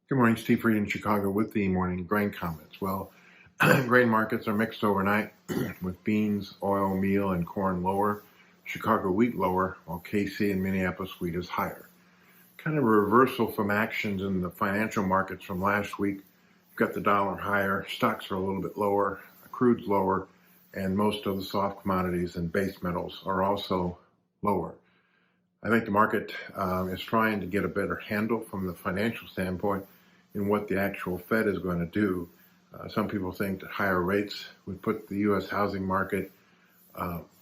Good morning, Steve Reed in Chicago with the morning grain comments. Well, grain markets are mixed overnight with beans, oil, meal, and corn lower. Chicago wheat lower, while KC and Minneapolis wheat is higher. Kind of a reversal from actions in the financial markets from last week. We've got the dollar higher, stocks are a little bit lower, crude's lower, and most of the soft commodities and base metals are also lower. I think the market is trying to get a better handle from the financial standpoint in what the actual Fed is going to do. Some people think that higher rates would put the U.S. housing market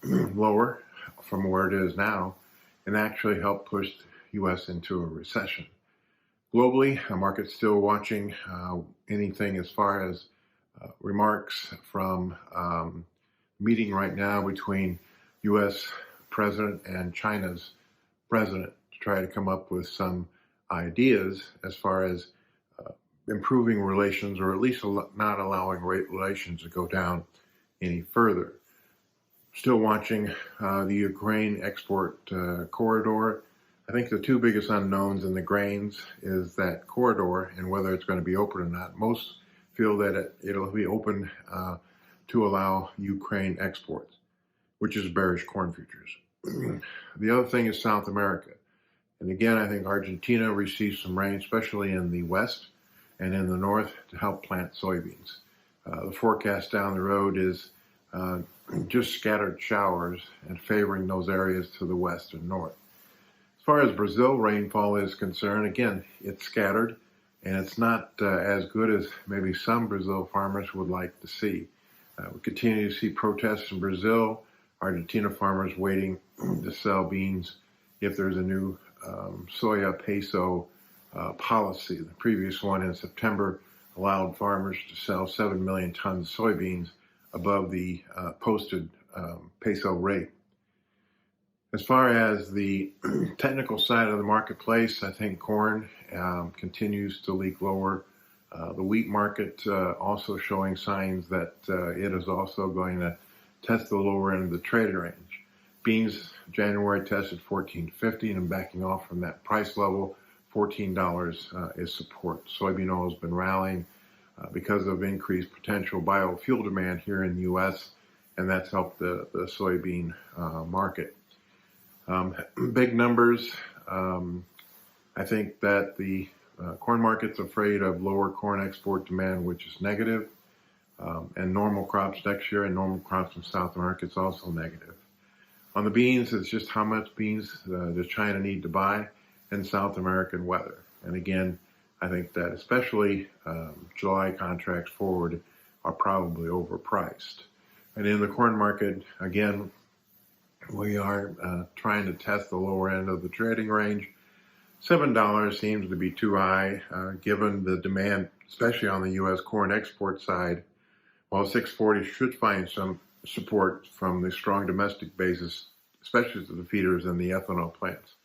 lower from where it is now and actually help push the U.S. into a recession. Globally, the market's still watching anything as far as remarks from meeting right now between U.S. president and China's president to try to come up with some ideas as far as improving relations, or at least not allowing relations to go down any further. Still watching the Ukraine export corridor. I think the two biggest unknowns in the grains is that corridor and whether it's going to be open or not. Most feel that it'll be open to allow Ukraine exports, which is bearish corn futures. The other thing is South America. And again, I think Argentina received some rain, especially in the west and in the north, to help plant soybeans. The forecast down the road is just scattered showers and favoring those areas to the west and north. As far as Brazil rainfall is concerned, again, it's scattered and it's not as good as maybe some Brazil farmers would like to see. We continue to see protests in Brazil, Argentina farmers waiting to sell beans if there's a new soya peso policy. The previous one in September allowed farmers to sell 7 million tons of soybeans above the posted peso rate. As far as the technical side of the marketplace, I think corn continues to leak lower. The wheat market also showing signs that it is also going to test the lower end of the trading range. Beans, January tested $14.50 and backing off from that price level. $14 is support. Soybean oil has been rallying because of increased potential biofuel demand here in the U.S., and that's helped the soybean market. Big numbers. I think that the corn market's afraid of lower corn export demand, which is negative, and normal crops next year, and normal crops in South America is also negative. On the beans, it's just how much beans does China need to buy and South American weather. And again, I think that especially July contracts forward are probably overpriced. And in the corn market, again, we are trying to test the lower end of the trading range. $7 seems to be too high given the demand, especially on the U.S. corn export side, while $6.40 should find some support from the strong domestic basis, especially to the feeders and the ethanol plants.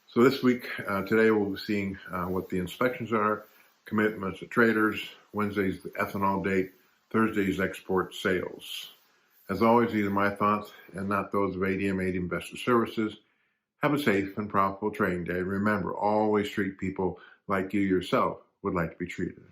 So this week, today we'll be seeing what the inspections are, commitments to traders, Wednesday's the ethanol date, Thursday's export sales. As always, these are my thoughts and not those of ADM Investor Services. Have a safe and profitable trading day. Remember, always treat people like you yourself would like to be treated.